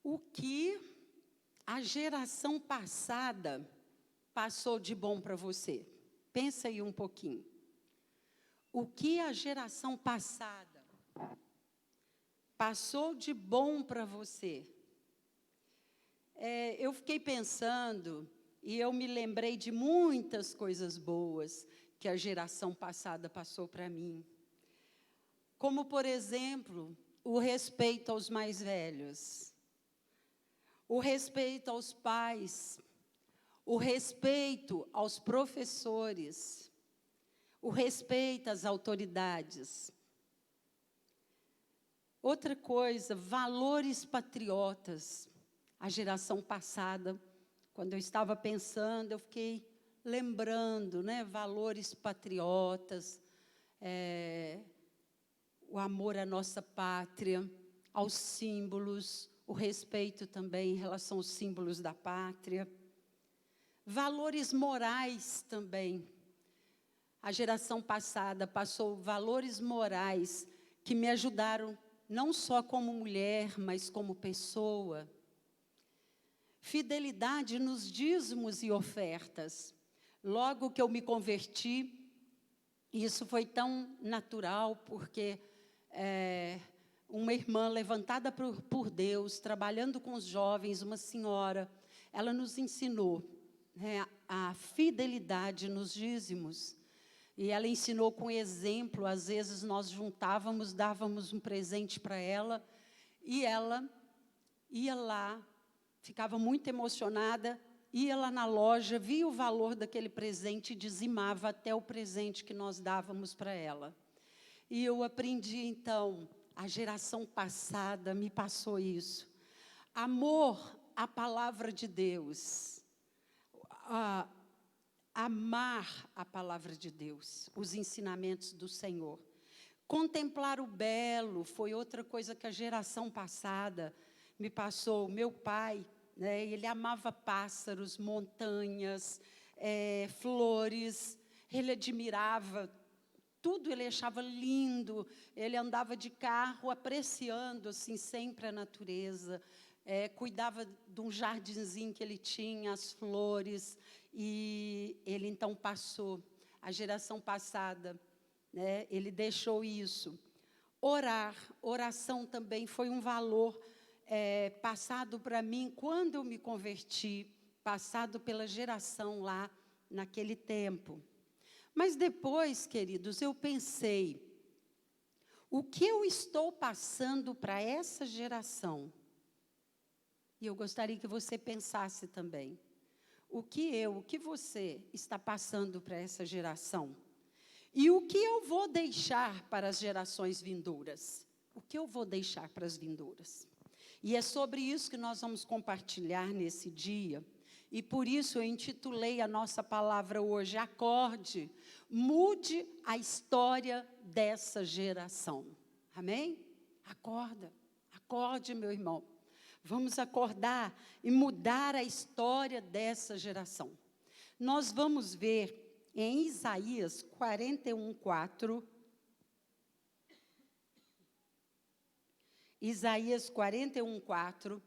O que a geração passada passou de bom para você? Pensa aí um pouquinho. O que a geração passada passou de bom para você? Eu fiquei pensando e eu me lembrei de muitas coisas boas que a geração passada passou para mim. Como, por exemplo, o respeito aos mais velhos, o respeito aos pais, o respeito aos professores, o respeito às autoridades. Outra coisa, valores patriotas. A geração passada, quando eu estava pensando, eu fiquei lembrando, valores patriotas, o amor à nossa pátria, aos símbolos, o respeito também em relação aos símbolos da pátria. Valores morais também. A geração passada passou valores morais que me ajudaram, não só como mulher, mas como pessoa. Fidelidade nos dízimos e ofertas. Logo que eu me converti, isso foi tão natural, porque uma irmã levantada por Deus, trabalhando com os jovens, uma senhora, ela nos ensinou a fidelidade nos dízimos. E ela ensinou com exemplo. Às vezes nós juntávamos, dávamos um presente para ela, e ela ia lá, ficava muito emocionada, ia lá na loja, via o valor daquele presente e dizimava até o presente que nós dávamos para ela. E eu aprendi, então, a geração passada me passou isso. Amor à palavra de Deus. Amar a palavra de Deus, os ensinamentos do Senhor. Contemplar o belo foi outra coisa que a geração passada me passou. Meu pai, ele amava pássaros, montanhas, flores, ele admirava tudo, ele achava lindo, ele andava de carro apreciando assim, sempre a natureza, cuidava de um jardinzinho que ele tinha, as flores, e ele então passou, a geração passada, ele deixou isso. Oração também foi um valor passado para mim quando eu me converti, passado pela geração lá naquele tempo. Mas depois, queridos, eu pensei, o que eu estou passando para essa geração? E eu gostaria que você pensasse também. O que você está passando para essa geração? E o que eu vou deixar para as gerações vindouras? O que eu vou deixar para as vindouras? E é sobre isso que nós vamos compartilhar nesse dia. E por isso eu intitulei a nossa palavra hoje, Acorde, mude a história dessa geração. Amém? Acorde, meu irmão. Vamos acordar e mudar a história dessa geração. Nós vamos ver em Isaías 41:4. Isaías 41:4,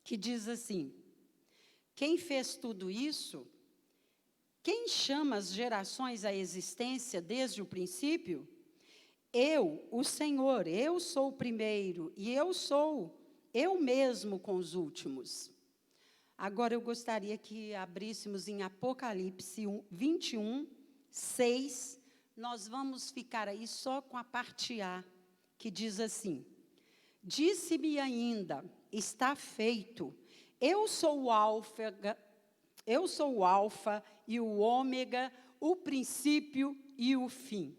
que diz assim: quem fez tudo isso? Quem chama as gerações à existência desde o princípio? Eu, o Senhor, eu sou o primeiro, e eu sou eu mesmo com os últimos. Agora eu gostaria que abríssemos em Apocalipse 21:6. Nós vamos ficar aí só com a parte A, que diz assim: disse-me ainda, está feito. Eu sou o Alfa e o Ômega, o princípio e o fim.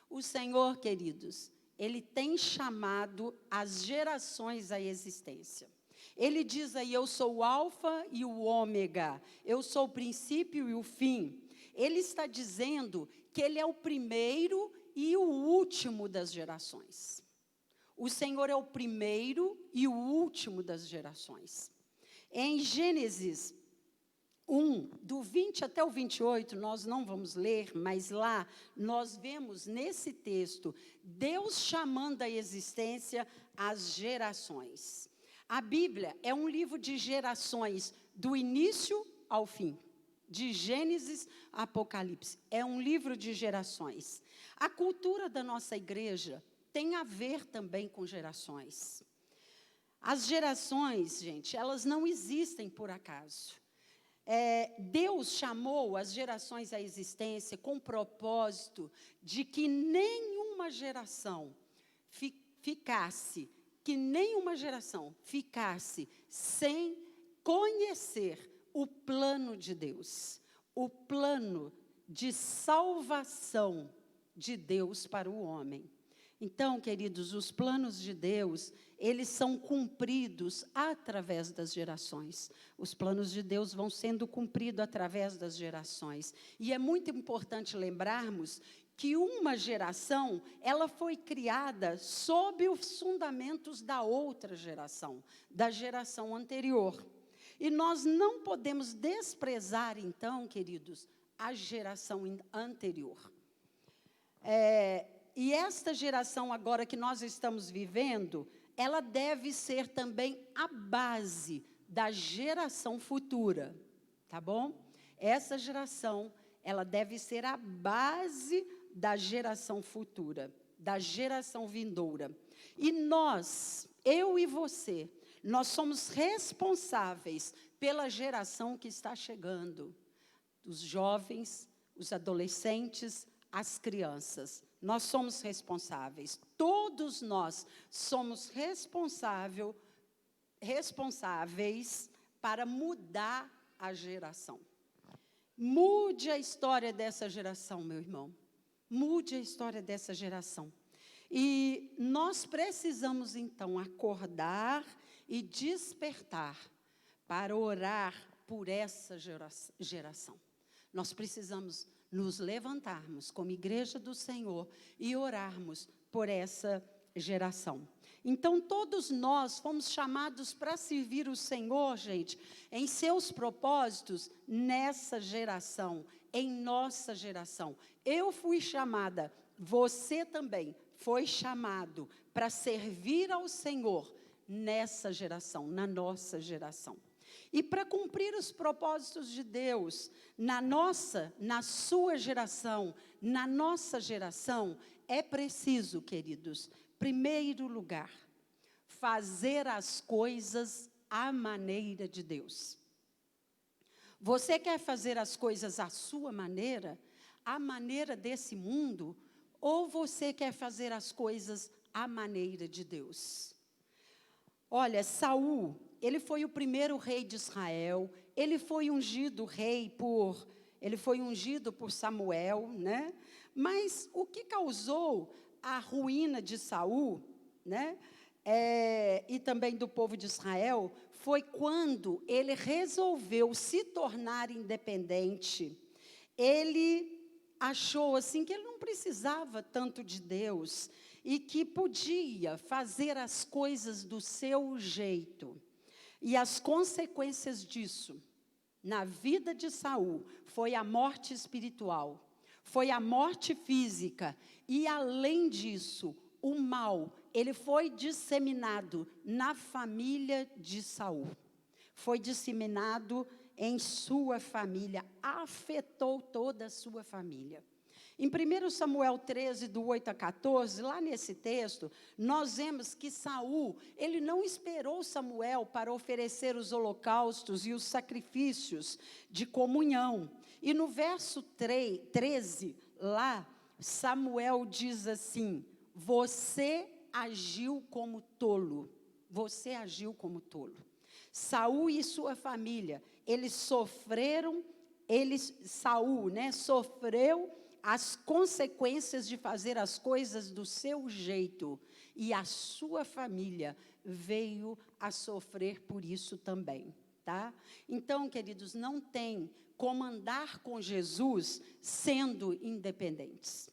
O Senhor, queridos, Ele tem chamado as gerações à existência. Ele diz aí, eu sou o Alfa e o Ômega, eu sou o princípio e o fim. Ele está dizendo que Ele é o primeiro e o último das gerações. O Senhor é o primeiro e o último das gerações. Em Gênesis 1, do 20 até o 28, nós não vamos ler, mas lá nós vemos nesse texto, Deus chamando à existência as gerações. A Bíblia é um livro de gerações, do início ao fim. De Gênesis a Apocalipse. É um livro de gerações. A cultura da nossa igreja tem a ver também com gerações. As gerações, gente, elas não existem por acaso. Deus chamou as gerações à existência com o propósito de que nenhuma geração ficasse sem conhecer o plano de Deus, o plano de salvação de Deus para o homem. Então, queridos, os planos de Deus, eles são cumpridos através das gerações. Os planos de Deus vão sendo cumpridos através das gerações. E é muito importante lembrarmos que uma geração, ela foi criada sob os fundamentos da outra geração, da geração anterior. E nós não podemos desprezar, então, queridos, a geração anterior. E esta geração agora que nós estamos vivendo, ela deve ser também a base da geração futura, tá bom? Essa geração, ela deve ser a base da geração futura, da geração vindoura. E nós, eu e você, nós somos responsáveis pela geração que está chegando. Os jovens, os adolescentes, as crianças. Nós somos responsáveis. Todos nós somos responsáveis para mudar a geração. Mude a história dessa geração, meu irmão. Mude a história dessa geração. E nós precisamos, então, acordar e despertar para orar por essa geração. Nós precisamos nos levantarmos como igreja do Senhor e orarmos por essa geração. Então, todos nós fomos chamados para servir o Senhor, gente, em seus propósitos nessa geração, em nossa geração. Eu fui chamada, você também foi chamado para servir ao Senhor nessa geração, na nossa geração. E para cumprir os propósitos de Deus na sua geração, na nossa geração, é preciso, queridos, primeiro lugar, fazer as coisas à maneira de Deus. Você quer fazer as coisas à sua maneira, à maneira desse mundo, ou você quer fazer as coisas à maneira de Deus? Olha, Saul, ele foi o primeiro rei de Israel, ele foi ungido por Samuel, né? Mas o que causou a ruína de Saul, né? E também do povo de Israel, foi quando ele resolveu se tornar independente. Ele achou assim que ele não precisava tanto de Deus e que podia fazer as coisas do seu jeito. E as consequências disso, na vida de Saul, foi a morte espiritual, foi a morte física, e além disso, o mal, ele foi disseminado na família de Saul. Foi disseminado em sua família, afetou toda a sua família. Em 1 Samuel 13, do 8 a 14, lá nesse texto, nós vemos que Saul, ele não esperou Samuel para oferecer os holocaustos e os sacrifícios de comunhão. E no verso 13, lá, Samuel diz assim: você agiu como tolo. Você agiu como tolo. Saul e sua família, Saul, né, sofreu as consequências de fazer as coisas do seu jeito, e a sua família veio a sofrer por isso também, tá? Então, queridos, não tem como andar com Jesus sendo independentes.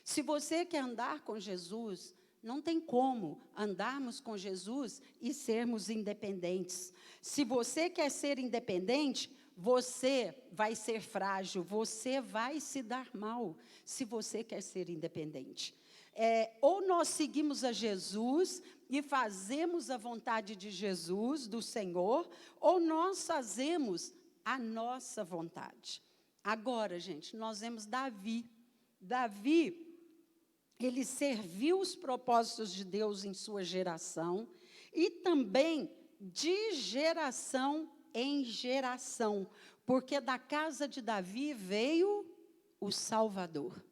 Se você quer andar com Jesus, não tem como andarmos com Jesus e sermos independentes. Se você quer ser independente, você vai ser frágil, você vai se dar mal, se você quer ser independente. Ou nós seguimos a Jesus, e fazemos a vontade de Jesus, do Senhor, ou nós fazemos a nossa vontade. Agora, gente, nós vemos Davi. Davi, ele serviu os propósitos de Deus em sua geração e também de geração em geração, porque da casa de Davi veio o Salvador.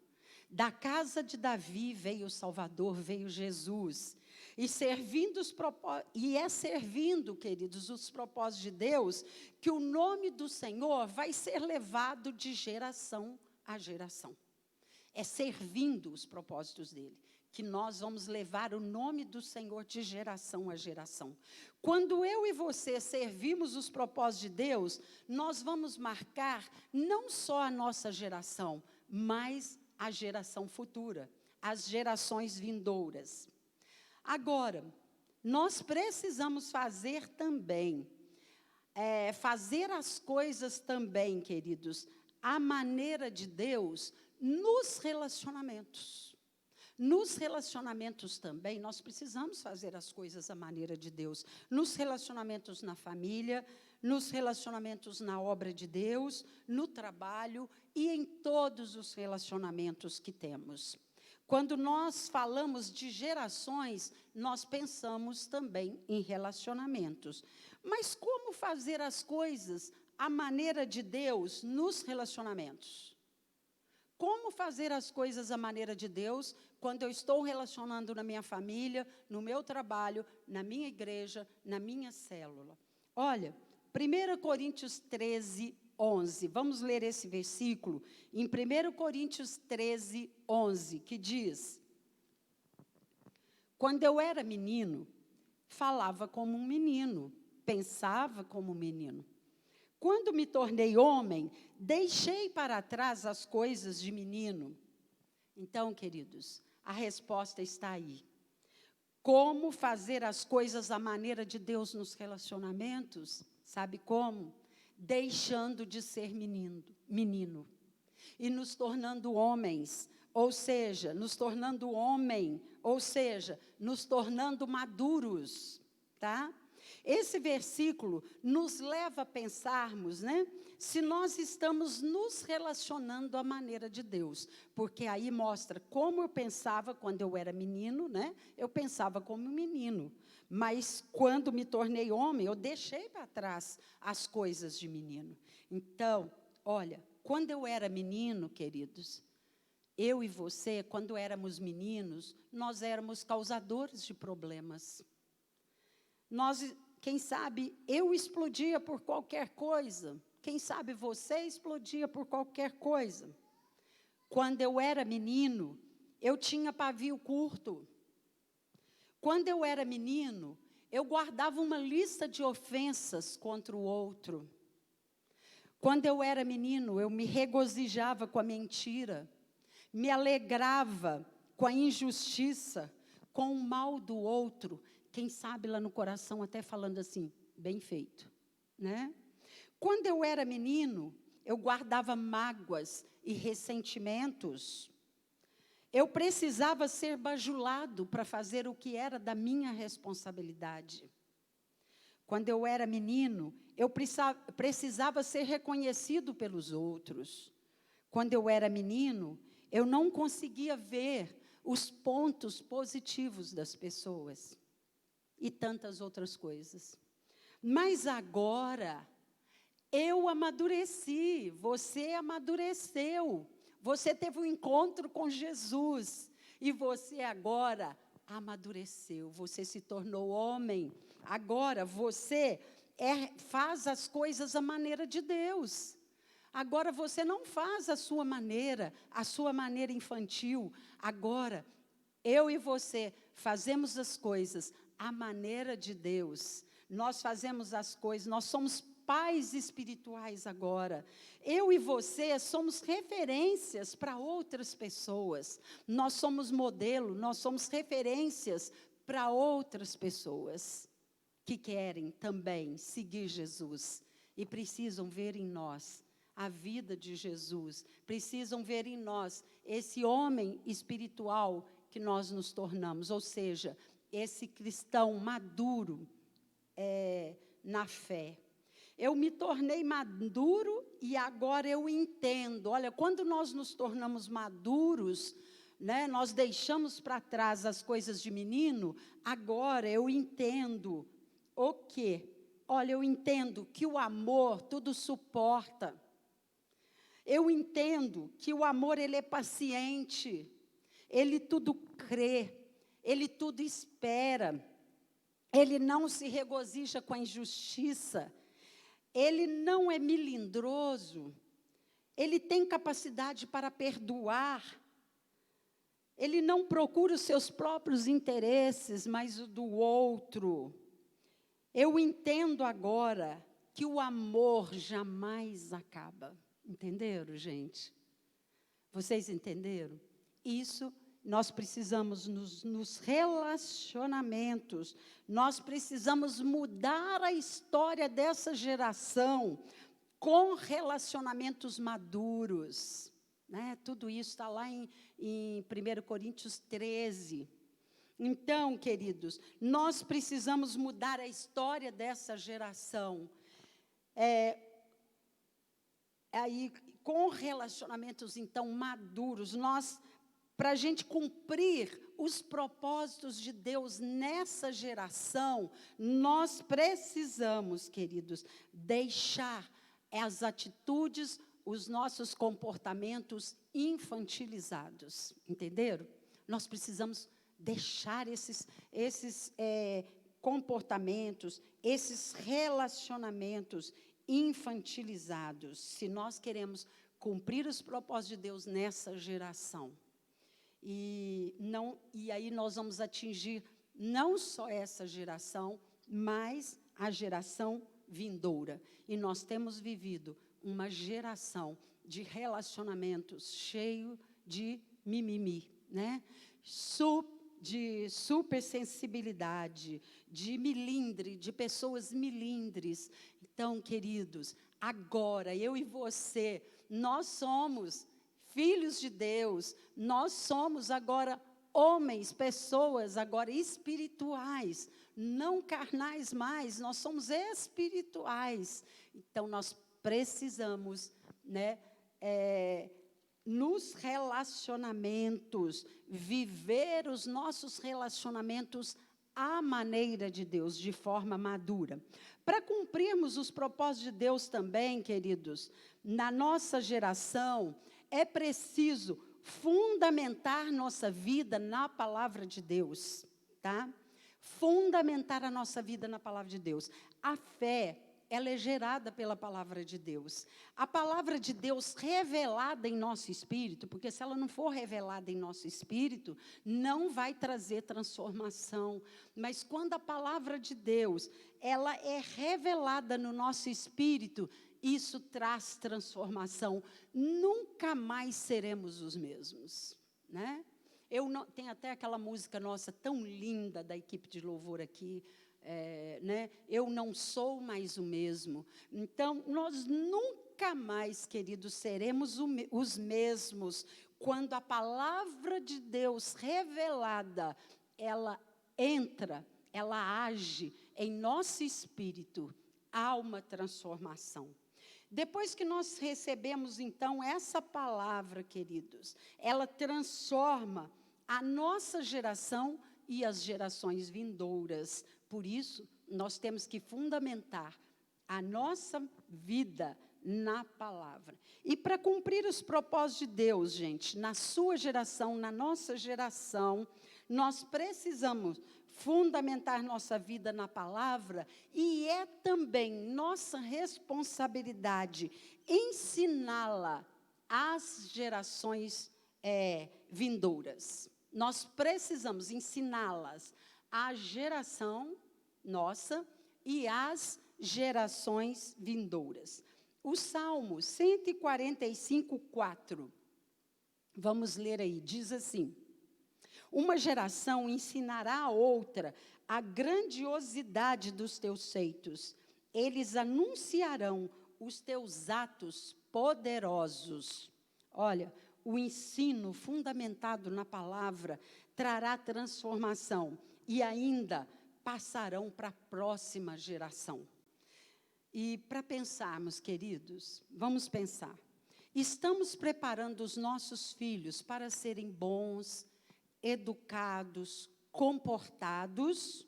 Da casa de Davi veio o Salvador, veio Jesus. E é servindo, queridos, os propósitos de Deus, que o nome do Senhor vai ser levado de geração a geração. É servindo os propósitos dele, que nós vamos levar o nome do Senhor de geração a geração. Quando eu e você servimos os propósitos de Deus, nós vamos marcar não só a nossa geração, mas a geração futura, as gerações vindouras. Agora, nós precisamos fazer também, fazer as coisas também, queridos, à maneira de Deus, nos relacionamentos. Nos relacionamentos também, nós precisamos fazer as coisas à maneira de Deus. Nos relacionamentos na família, nos relacionamentos na obra de Deus, no trabalho e em todos os relacionamentos que temos. Quando nós falamos de gerações, nós pensamos também em relacionamentos. Mas como fazer as coisas à maneira de Deus nos relacionamentos? Como fazer as coisas à maneira de Deus quando eu estou relacionando na minha família, no meu trabalho, na minha igreja, na minha célula? Olha, 1 Coríntios 13, 11. Vamos ler esse versículo em 1 Coríntios 13, 11, que diz: quando eu era menino, falava como um menino, pensava como um menino. Quando me tornei homem, deixei para trás as coisas de menino. Então, queridos, a resposta está aí. Como fazer as coisas à maneira de Deus nos relacionamentos? Sabe como? Deixando de ser menino e nos tornando homens, ou seja, nos tornando homem, ou seja, nos tornando maduros, tá? Esse versículo nos leva a pensarmos, né, se nós estamos nos relacionando à maneira de Deus, porque aí mostra como eu pensava quando eu era menino, né, eu pensava como menino, mas quando me tornei homem, eu deixei para trás as coisas de menino. Então, olha, quando eu era menino, queridos, eu e você, quando éramos meninos, nós éramos causadores de problemas. Quem sabe, eu explodia por qualquer coisa. Quem sabe você explodia por qualquer coisa. Quando eu era menino, eu tinha pavio curto. Quando eu era menino, eu guardava uma lista de ofensas contra o outro. Quando eu era menino, eu me regozijava com a mentira, me alegrava com a injustiça, com o mal do outro. Quem sabe lá no coração até falando assim, bem feito, né? Quando eu era menino, eu guardava mágoas e ressentimentos. Eu precisava ser bajulado para fazer o que era da minha responsabilidade. Quando eu era menino, eu precisava ser reconhecido pelos outros. Quando eu era menino, eu não conseguia ver os pontos positivos das pessoas. E tantas outras coisas. Mas agora, eu amadureci, você amadureceu, você teve um encontro com Jesus, e você agora amadureceu, você se tornou homem. Agora você faz as coisas à maneira de Deus. Agora você não faz a sua maneira infantil. Agora, eu e você fazemos as coisas à maneira de Deus. Nós fazemos as coisas, nós somos pais espirituais agora. Eu e você somos referências para outras pessoas. Nós somos modelo, nós somos referências para outras pessoas que querem também seguir Jesus e precisam ver em nós a vida de Jesus, precisam ver em nós esse homem espiritual que nós nos tornamos, ou seja, esse cristão maduro na fé. Eu me tornei maduro e agora eu entendo. Olha, quando nós nos tornamos maduros, né, nós deixamos para trás as coisas de menino, agora eu entendo o quê? Olha, eu entendo que o amor tudo suporta. Eu entendo que o amor, ele é paciente. Ele tudo crê. Ele tudo espera. Ele não se regozija com a injustiça. Ele não é melindroso. Ele tem capacidade para perdoar. Ele não procura os seus próprios interesses, mas o do outro. Eu entendo agora que o amor jamais acaba. Entenderam, gente? Vocês entenderam? Isso, nós precisamos nos relacionamentos, nós precisamos mudar a história dessa geração com relacionamentos maduros. Né? Tudo isso está lá em 1 Coríntios 13. Então, queridos, nós precisamos mudar a história dessa geração. Aí, com relacionamentos, então, maduros, para a gente cumprir os propósitos de Deus nessa geração, nós precisamos, queridos, deixar as atitudes, os nossos comportamentos infantilizados, entenderam? Nós precisamos deixar esses comportamentos, esses relacionamentos infantilizados, se nós queremos cumprir os propósitos de Deus nessa geração. E aí nós vamos atingir não só essa geração, mas a geração vindoura. E nós temos vivido uma geração de relacionamentos cheio de mimimi, né? De supersensibilidade, de milindre, de pessoas milindres. Então, queridos, agora, eu e você, nós somos filhos de Deus, nós somos agora homens, pessoas agora espirituais, não carnais mais, nós somos espirituais. Então, nós precisamos, né, nos relacionamentos, viver os nossos relacionamentos à maneira de Deus, de forma madura. Para cumprirmos os propósitos de Deus também, queridos, na nossa geração, é preciso fundamentar nossa vida na palavra de Deus, tá? Fundamentar a nossa vida na palavra de Deus. A fé, ela é gerada pela palavra de Deus. A palavra de Deus revelada em nosso espírito, porque se ela não for revelada em nosso espírito, não vai trazer transformação. Mas quando a palavra de Deus, ela é revelada no nosso espírito, isso traz transformação. Nunca mais seremos os mesmos, né? Tem até aquela música nossa tão linda da equipe de louvor aqui, né? Eu não sou mais o mesmo. Então, nós nunca mais, queridos, seremos os mesmos quando a palavra de Deus revelada, ela entra, ela age em nosso espírito, há uma transformação. Depois que nós recebemos, então, essa palavra, queridos, ela transforma a nossa geração e as gerações vindouras. Por isso, nós temos que fundamentar a nossa vida na palavra. E para cumprir os propósitos de Deus, gente, na sua geração, na nossa geração, nós precisamos fundamentar nossa vida na palavra, e é também nossa responsabilidade ensiná-la às gerações vindouras. Nós precisamos ensiná-las à geração nossa e às gerações vindouras. O Salmo 145, 4, vamos ler aí, diz assim: uma geração ensinará a outra a grandiosidade dos teus feitos. Eles anunciarão os teus atos poderosos. Olha, o ensino fundamentado na palavra trará transformação. e ainda passarão para a próxima geração. E para pensarmos, queridos, vamos pensar. Estamos preparando os nossos filhos para serem bons, educados, comportados,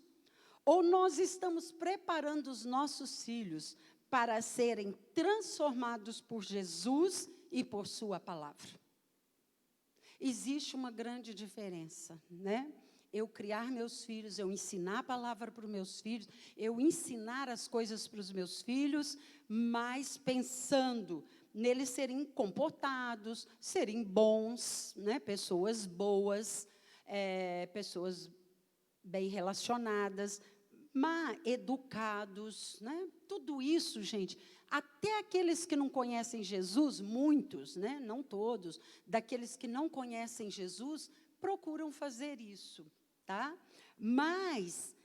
ou nós estamos preparando os nossos filhos para serem transformados por Jesus e por sua palavra? Existe uma grande diferença, né? Eu criar meus filhos, eu ensinar a palavra para os meus filhos, eu ensinar as coisas para os meus filhos, mas pensando neles serem comportados, serem bons, né? Pessoas boas, pessoas bem relacionadas, educados, né? Tudo isso, gente, até aqueles que não conhecem Jesus, muitos, né? Não todos, daqueles que não conhecem Jesus, procuram fazer isso, tá? Mas,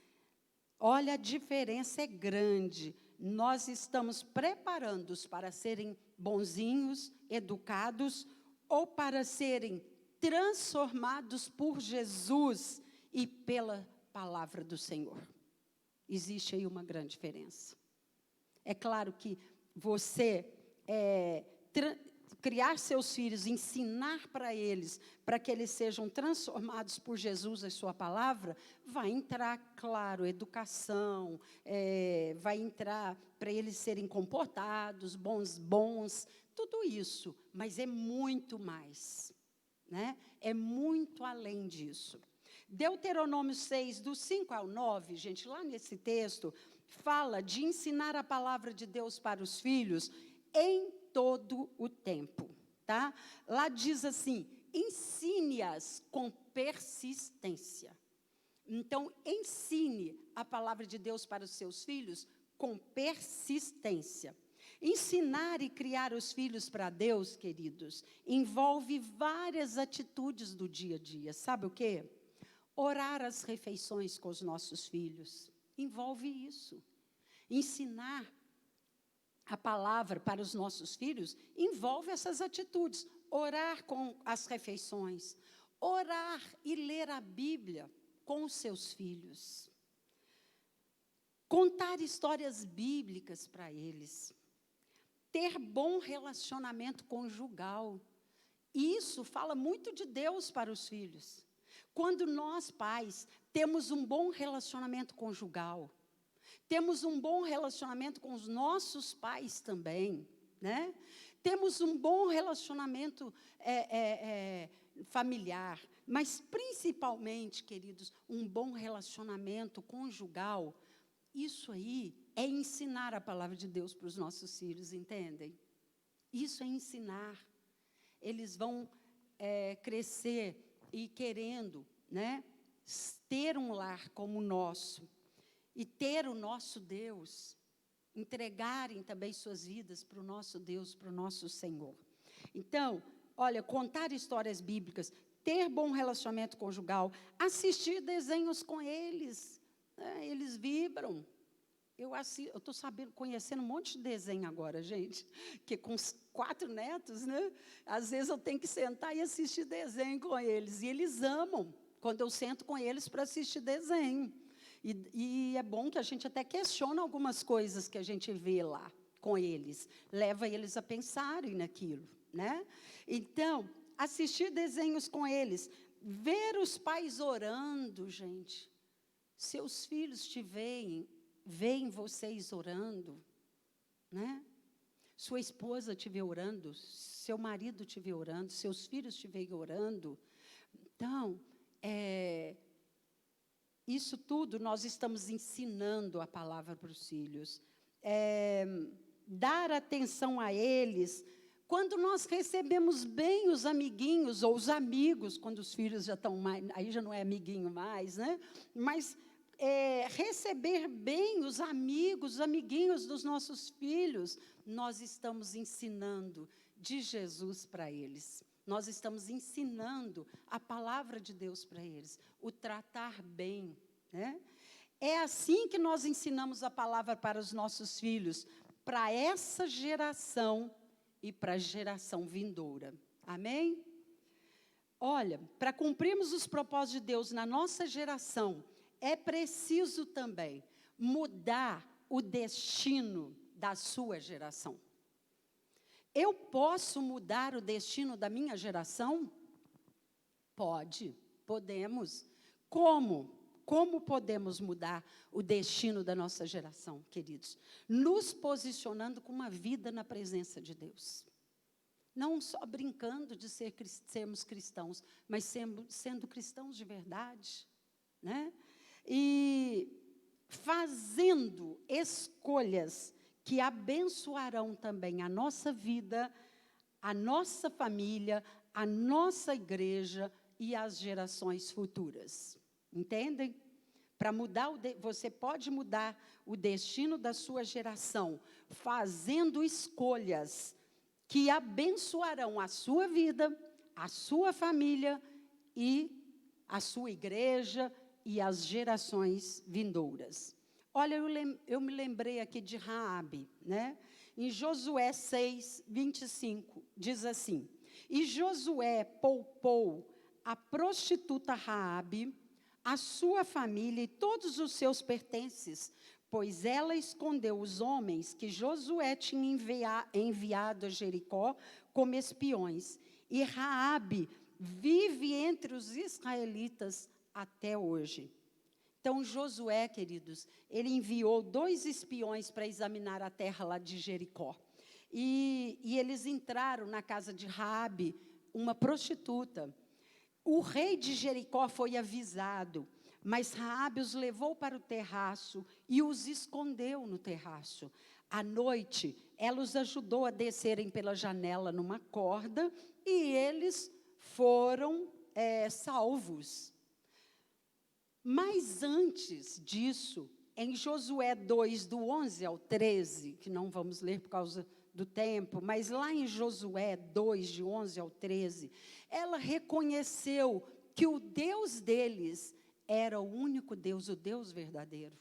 olha, a diferença é grande. Nós estamos preparando-os para serem bonzinhos, educados, ou para serem transformados por Jesus e pela palavra do Senhor. Existe aí uma grande diferença. É claro que você criar seus filhos, ensinar para que eles sejam transformados por Jesus e sua palavra, vai entrar, claro, educação, vai entrar para eles serem comportados, bons, tudo isso, mas é muito mais, né? É muito além disso. Deuteronômio 6, do 5 ao 9, gente, lá nesse texto, fala de ensinar a palavra de Deus para os filhos em todo o tempo, tá? Lá diz assim, ensine-as com persistência. Então, ensine a palavra de Deus para os seus filhos com persistência. Ensinar e criar os filhos para Deus, queridos, envolve várias atitudes do dia a dia. Sabe o quê? Orar as refeições com os nossos filhos, envolve isso. Ensinar a palavra para os nossos filhos, envolve essas atitudes. Orar com as refeições, orar e ler a Bíblia com os seus filhos. Contar histórias bíblicas para eles. Ter bom relacionamento conjugal. Isso fala muito de Deus para os filhos. Quando nós, pais, temos um bom relacionamento conjugal, temos um bom relacionamento com os nossos pais também, né? Temos um bom relacionamento familiar, mas principalmente, queridos, um bom relacionamento conjugal. Isso aí é ensinar a palavra de Deus para os nossos filhos, entendem? Isso é ensinar. Eles vão crescer e querendo, né, ter um lar como o nosso, e ter o nosso Deus, entregarem também suas vidas para o nosso Deus, para o nosso Senhor. Então, olha, contar histórias bíblicas, ter bom relacionamento conjugal, assistir desenhos com eles, né, eles vibram. Eu estou conhecendo um monte de desenho agora, gente, que com 4 netos, né, às vezes eu tenho que sentar e assistir desenho com eles, e eles amam quando eu sento com eles para assistir desenho. E é bom que a gente até questiona algumas coisas que a gente vê lá com eles, leva eles a pensarem naquilo, né? Então, assistir desenhos com eles, ver os pais orando, gente. Seus filhos te veem vocês orando, né? Sua esposa te vê orando, seu marido te vê orando, seus filhos te veem orando. Então, isso tudo nós estamos ensinando a palavra para os filhos. Dar atenção a eles. Quando nós recebemos bem os amiguinhos, ou os amigos, quando os filhos já estão mais, aí já não é amiguinho mais, né? Mas receber bem os amigos, os amiguinhos dos nossos filhos, nós estamos ensinando de Jesus para eles. Nós estamos ensinando a palavra de Deus para eles, o tratar bem, né? É assim que nós ensinamos a palavra para os nossos filhos, para essa geração e para a geração vindoura. Amém? Olha, para cumprirmos os propósitos de Deus na nossa geração, é preciso também mudar o destino da sua geração. Eu posso mudar o destino da minha geração? Podemos. Como? Como podemos mudar o destino da nossa geração, queridos? Nos posicionando com uma vida na presença de Deus. Não só brincando de sermos cristãos, mas sendo cristãos de verdade, né? E fazendo escolhas que abençoarão também a nossa vida, a nossa família, a nossa igreja e as gerações futuras. Entendem? Para mudar, você pode mudar o destino da sua geração, fazendo escolhas que abençoarão a sua vida, a sua família e a sua igreja e as gerações vindouras. Olha, eu me lembrei aqui de Raabe, né? Em Josué 6, 25, diz assim: e Josué poupou a prostituta Raabe, a sua família e todos os seus pertences, pois ela escondeu os homens que Josué tinha enviado a Jericó como espiões. E Raabe vive entre os israelitas até hoje. Então, Josué, queridos, ele enviou 2 espiões para examinar a terra lá de Jericó. E eles entraram na casa de Raabe, uma prostituta. O rei de Jericó foi avisado, mas Raabe os levou para o terraço e os escondeu no terraço. À noite, ela os ajudou a descerem pela janela numa corda e eles foram salvos. Mas antes disso, em Josué 2, do 11 ao 13, que não vamos ler por causa do tempo, mas lá em Josué 2, de 11 ao 13, ela reconheceu que o Deus deles era o único Deus, o Deus verdadeiro.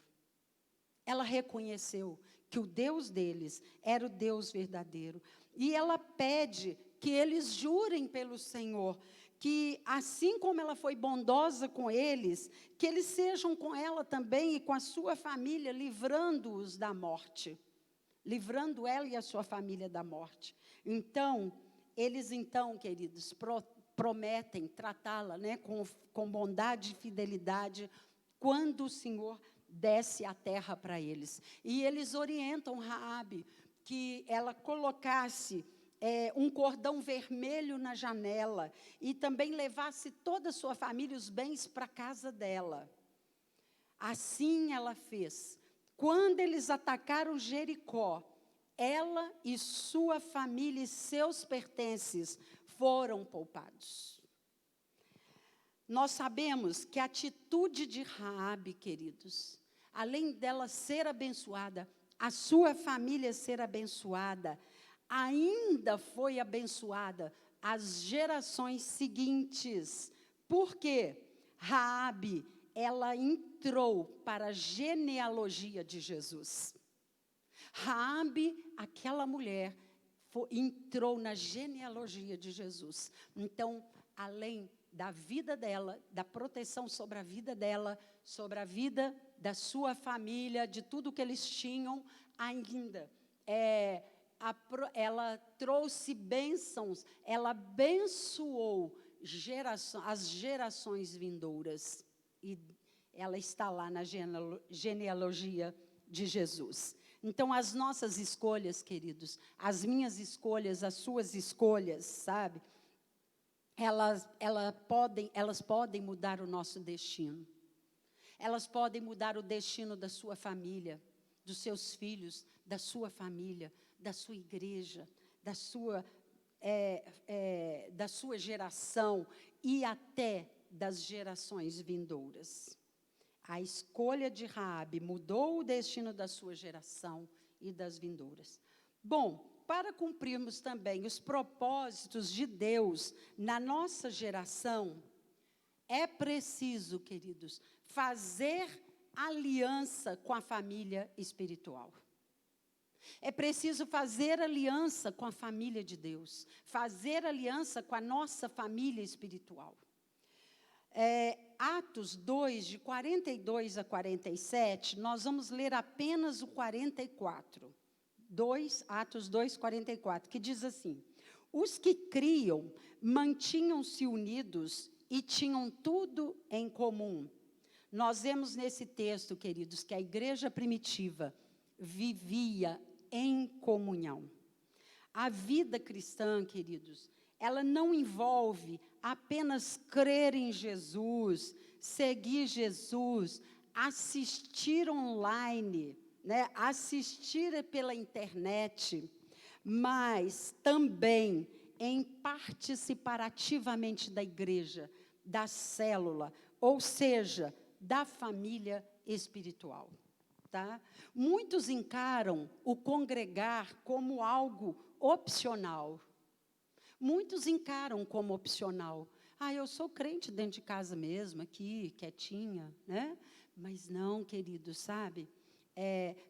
Ela reconheceu que o Deus deles era o Deus verdadeiro. E ela pede que eles jurem pelo Senhor, que assim como ela foi bondosa com eles, que eles sejam com ela também e com a sua família, livrando-os da morte. Livrando ela e a sua família da morte. Então, eles, queridos, prometem tratá-la, né, com bondade e fidelidade, quando o Senhor desce a terra para eles. E eles orientam Raabe que ela colocasse um cordão vermelho na janela e também levasse toda a sua família, os bens, para a casa dela. Assim ela fez. Quando eles atacaram Jericó, ela e sua família e seus pertences foram poupados. Nós sabemos que a atitude de Raabe, queridos, além dela ser abençoada, a sua família ser abençoada, ainda foi abençoada as gerações seguintes. Por quê? Raabe, ela entrou para a genealogia de Jesus. Raabe, aquela mulher, entrou na genealogia de Jesus. Então, além da vida dela, da proteção sobre a vida dela, sobre a vida da sua família, de tudo que eles tinham, ainda ela trouxe bênçãos, ela abençoou as gerações vindouras. E ela está lá na genealogia de Jesus. Então, as nossas escolhas, queridos, as minhas escolhas, as suas escolhas, sabe? Elas podem mudar o nosso destino. Elas podem mudar o destino da sua família, dos seus filhos, da sua família, da sua igreja, da sua geração e até das gerações vindouras. A escolha de Raabe mudou o destino da sua geração e das vindouras. Bom, para cumprirmos também os propósitos de Deus na nossa geração, é preciso, queridos, fazer aliança com a família espiritual. É preciso fazer aliança com a família de Deus, fazer aliança com a nossa família espiritual. Atos 2, de 42 a 47, nós vamos ler apenas o 44. Atos 2, 44, que diz assim: os que criam mantinham-se unidos e tinham tudo em comum. Nós vemos nesse texto, queridos, que a igreja primitiva vivia em comunhão. A vida cristã, queridos, ela não envolve apenas crer em Jesus, seguir Jesus, assistir online, né? Assistir pela internet, mas também em participar ativamente da igreja, da célula, ou seja, da família espiritual. Tá? Muitos encaram o congregar como algo opcional. Muitos encaram como opcional. Eu sou crente dentro de casa mesmo, aqui, quietinha, né? Mas não, querido, sabe?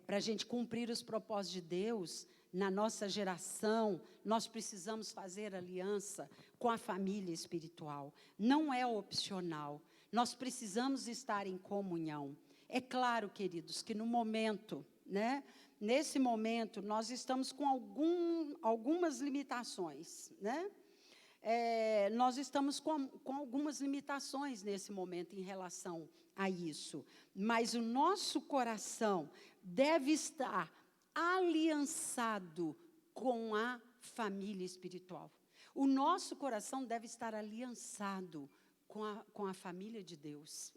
Para a gente cumprir os propósitos de Deus, na nossa geração, nós precisamos fazer aliança com a família espiritual. Não é opcional. Nós precisamos estar em comunhão. É claro, queridos, que no momento, né? Nesse momento, nós estamos com algumas limitações, né? Nós estamos com algumas limitações nesse momento em relação a isso. Mas o nosso coração deve estar aliançado com a família espiritual. O nosso coração deve estar aliançado com a família de Deus,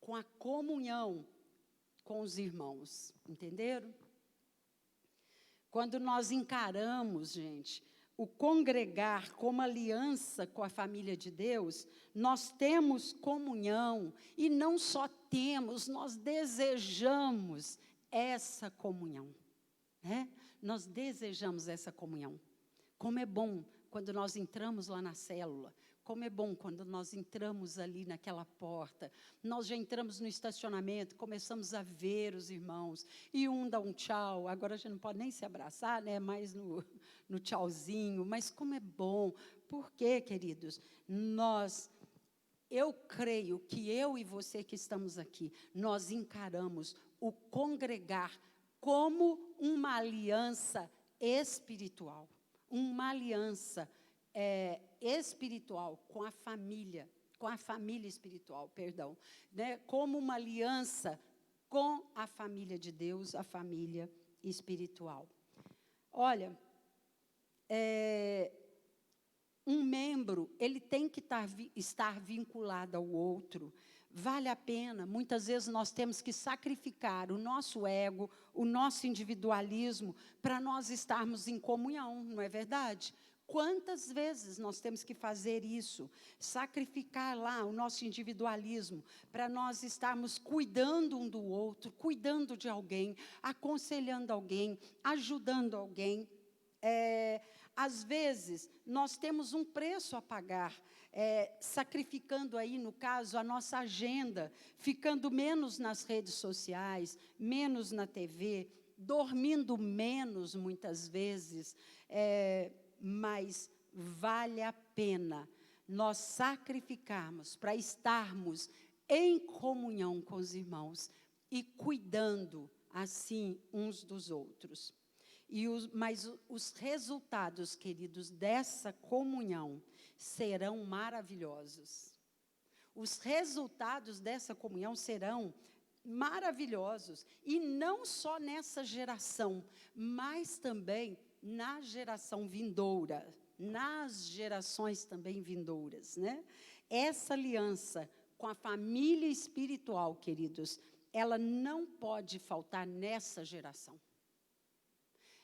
com a comunhão com os irmãos, entenderam? Quando nós encaramos, gente, o congregar como aliança com a família de Deus, nós temos comunhão, e não só temos, nós desejamos essa comunhão, né? Nós desejamos essa comunhão. Como é bom quando nós entramos lá na célula, como é bom quando nós entramos ali naquela porta, nós já entramos no estacionamento, começamos a ver os irmãos, e um dá um tchau, agora a gente não pode nem se abraçar, né, mais no tchauzinho, mas como é bom, porque, queridos, eu creio que eu e você que estamos aqui, nós encaramos o congregar como uma aliança espiritual, uma aliança espiritual com a família espiritual, perdão, né? Como uma aliança com a família de Deus, a família espiritual. Olha, um membro, ele tem que estar vinculado ao outro. Vale a pena, muitas vezes nós temos que sacrificar o nosso ego, o nosso individualismo, para nós estarmos em comunhão, não é verdade? Quantas vezes nós temos que fazer isso, sacrificar lá o nosso individualismo, para nós estarmos cuidando um do outro, cuidando de alguém, aconselhando alguém, ajudando alguém. Às vezes, nós temos um preço a pagar, sacrificando aí, no caso, a nossa agenda, ficando menos nas redes sociais, menos na TV, dormindo menos, muitas vezes, mas vale a pena nós sacrificarmos para estarmos em comunhão com os irmãos e cuidando, assim, uns dos outros. Mas os resultados, queridos, dessa comunhão serão maravilhosos. Os resultados dessa comunhão serão maravilhosos. E não só nessa geração, mas também na geração vindoura, nas gerações também vindouras, né? Essa aliança com a família espiritual, queridos, ela não pode faltar nessa geração.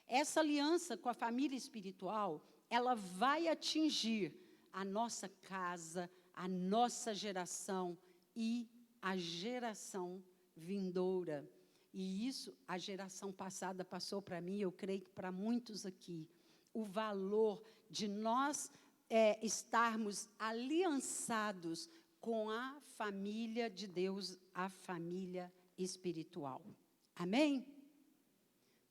Essa aliança com a família espiritual, ela vai atingir a nossa casa, a nossa geração e a geração vindoura. E isso, a geração passada passou para mim, eu creio que para muitos aqui, o valor de nós estarmos aliançados com a família de Deus, a família espiritual. Amém?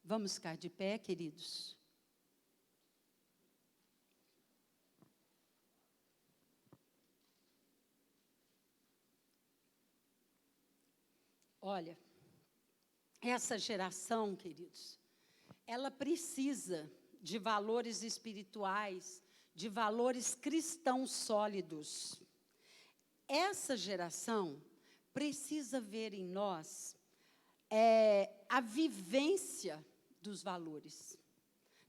Vamos ficar de pé, queridos? Olha, essa geração, queridos, ela precisa de valores espirituais, de valores cristãos sólidos. Essa geração precisa ver em nós a vivência dos valores.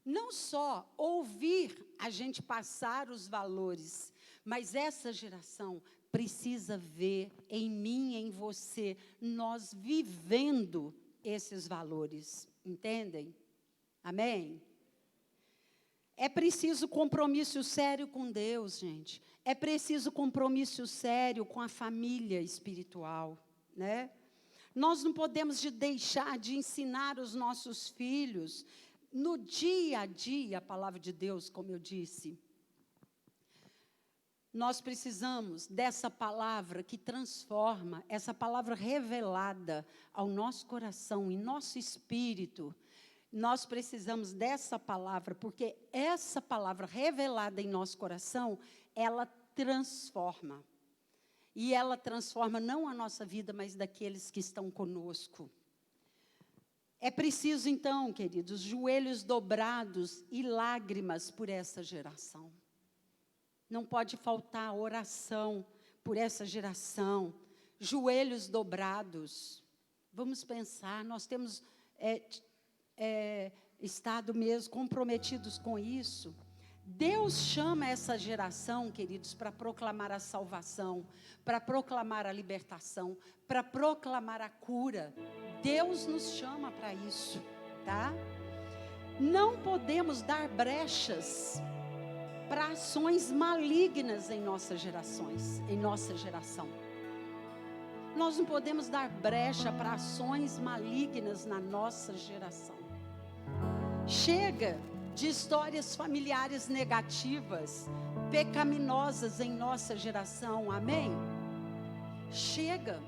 Não só ouvir a gente passar os valores, mas essa geração precisa ver em mim, em você, nós vivendo esses valores. Entendem? Amém? É preciso compromisso sério com Deus, gente. É preciso compromisso sério com a família espiritual, né? Nós não podemos deixar de ensinar os nossos filhos no dia a dia a palavra de Deus, como eu disse. Nós precisamos dessa palavra que transforma, essa palavra revelada ao nosso coração e nosso espírito. Nós precisamos dessa palavra, porque essa palavra revelada em nosso coração, ela transforma. E ela transforma não a nossa vida, mas daqueles que estão conosco. É preciso, então, queridos, joelhos dobrados e lágrimas por essa geração. Não pode faltar oração por essa geração. Joelhos dobrados. Vamos pensar, nós temos estado mesmo comprometidos com isso. Deus chama essa geração, queridos, para proclamar a salvação, para proclamar a libertação, para proclamar a cura. Deus nos chama para isso, tá? Não podemos dar brechas para ações malignas em nossas gerações, em nossa geração. Nós não podemos dar brecha para ações malignas na nossa geração. Chega de histórias familiares negativas, pecaminosas em nossa geração, amém? Chega.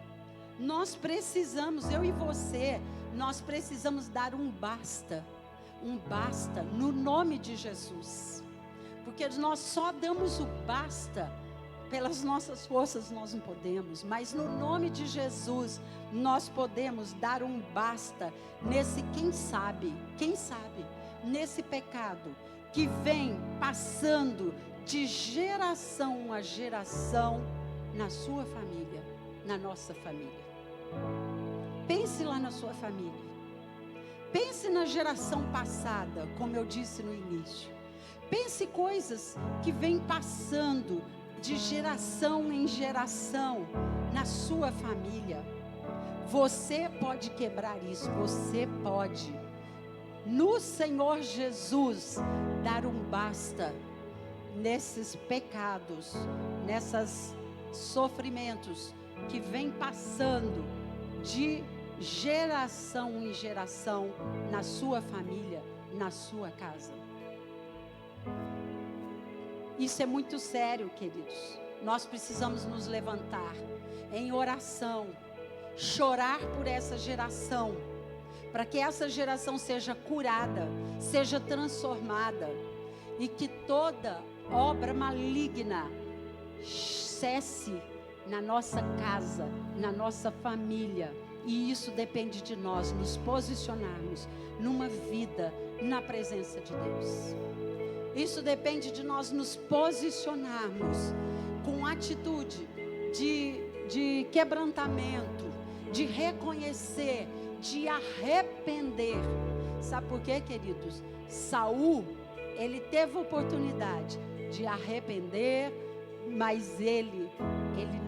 Nós precisamos, eu e você, nós precisamos dar um basta no nome de Jesus. Porque nós só damos o basta, pelas nossas forças nós não podemos, mas no nome de Jesus, nós podemos dar um basta nesse quem sabe, nesse pecado que vem passando de geração a geração na sua família, na nossa família. Pense lá na sua família. Pense na geração passada, como eu disse no início. Pense coisas que vêm passando de geração em geração na sua família. Você pode quebrar isso, você pode. No Senhor Jesus, dar um basta nesses pecados, nesses sofrimentos que vêm passando de geração em geração na sua família, na sua casa. Isso é muito sério, queridos. Nós precisamos nos levantar em oração, chorar por essa geração, para que essa geração seja curada, seja transformada, e que toda obra maligna cesse na nossa casa, na nossa família. E isso depende de nós nos posicionarmos numa vida na presença de Deus. Isso depende de nós nos posicionarmos com atitude de quebrantamento, de reconhecer, de arrepender. Sabe por quê, queridos? Saul, ele teve a oportunidade de arrepender, mas ele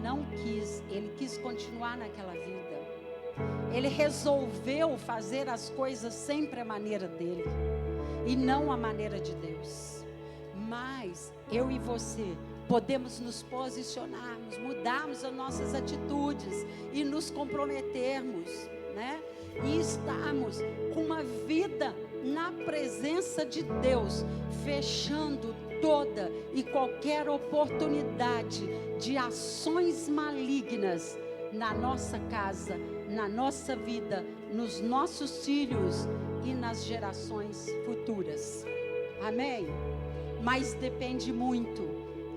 não quis, ele quis continuar naquela vida. Ele resolveu fazer as coisas sempre à maneira dele e não à maneira de Deus. Mas eu e você podemos nos posicionarmos, mudarmos as nossas atitudes e nos comprometermos, né? E estarmos com uma vida na presença de Deus, fechando toda e qualquer oportunidade de ações malignas na nossa casa, na nossa vida, nos nossos filhos e nas gerações futuras. Amém? Mas depende muito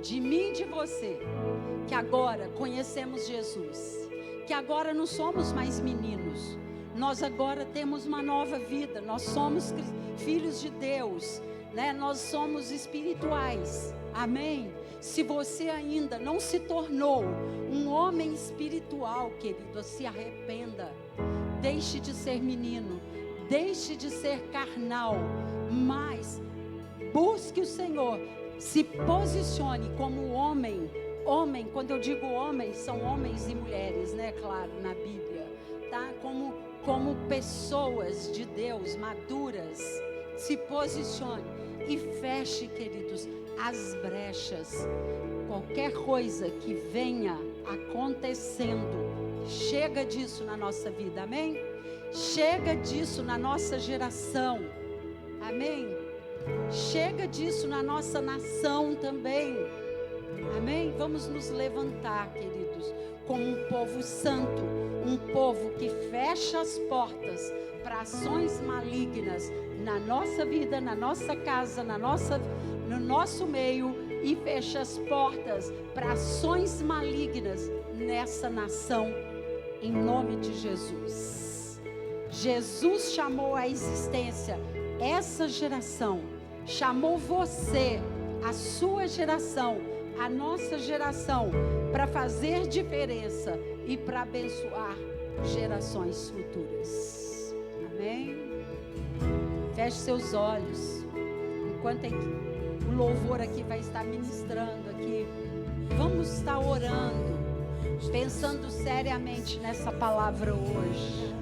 de mim e de você, que agora conhecemos Jesus, que agora não somos mais meninos. Nós agora temos uma nova vida. Nós somos filhos de Deus, né? Nós somos espirituais. Amém? Se você ainda não se tornou um homem espiritual, querido, se arrependa. Deixe de ser menino. Deixe de ser carnal. Mas busque o Senhor. Se posicione como homem. Homem, quando eu digo homem, são homens e mulheres, né? Claro, na Bíblia, tá? Como pessoas de Deus, maduras. Se posicione e feche, queridos, as brechas. Qualquer coisa que venha acontecendo, chega disso na nossa vida, amém? Chega disso na nossa geração, amém? Chega disso na nossa nação também, amém? Vamos nos levantar, queridos, como um povo santo, um povo que fecha as portas para ações malignas na nossa vida, na nossa casa, no nosso meio, e fecha as portas para ações malignas nessa nação, em nome de Jesus. Jesus chamou à existência essa geração, chamou você, a sua geração, a nossa geração, para fazer diferença e para abençoar gerações futuras. Amém? Feche seus olhos, enquanto o louvor aqui vai estar ministrando aqui. Vamos estar orando, pensando seriamente nessa palavra hoje.